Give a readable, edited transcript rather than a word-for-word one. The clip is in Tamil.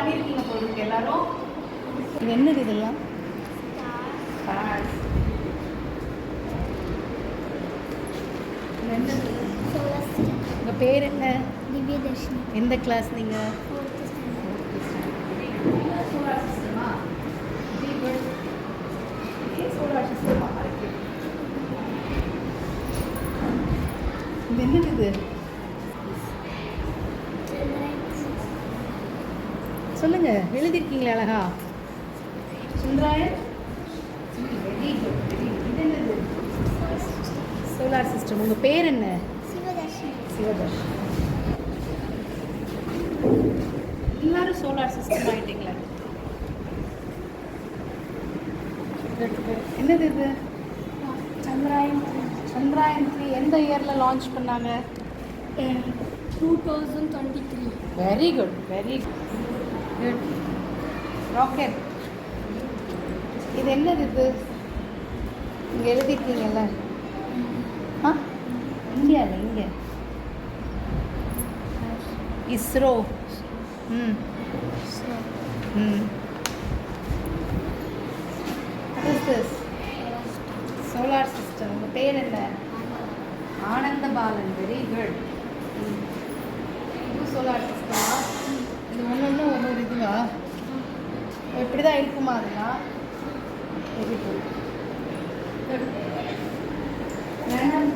பண்ணியிருக்கீங்க போலுக்கு எல்லாரும். இது என்னது இதெல்லாம்? என்னது? உங்கள் பேர் என்ன? திவ்யதர்ஷினி. எந்த கிளாஸ் நீங்கள்? சோலார் சிஸ்டமா? சோலார் சிஸ்டமா? இது என்னது இது? சொல்லுங்க, எழுதிருக்கீங்களா அழகா? Sundarayan. Very good, very good. இது என்னது? Solar system. உங்கள் பேர் என்ன? சிவதர்ஷினி. சிவதர்ஷினி. எல்லாரும் சோலார் சிஸ்டம் ஆகிட்டீங்களா? என்னது இது? சந்திராயன். சந்திராயன் 3 எந்த இயரில் லான்ச் பண்ணாங்க? 2023. Very good, very good. Rocket. இது என்னது இது? இங்கே எழுதிருக்கீங்கல்ல? ஆ, இந்தியாவில் இங்கே இஸ்ரோ. ம் ம். Solar system. உங்கள் பேர் என்ன? ஆனந்த பாலன். Very good. இது சோலார் சிஸ்டமா? இது ஒன்று ஒவ்வொரு இதுவா? இப்படி தான் இருக்குமா அதெல்லாம்? Very good. வேணாம்.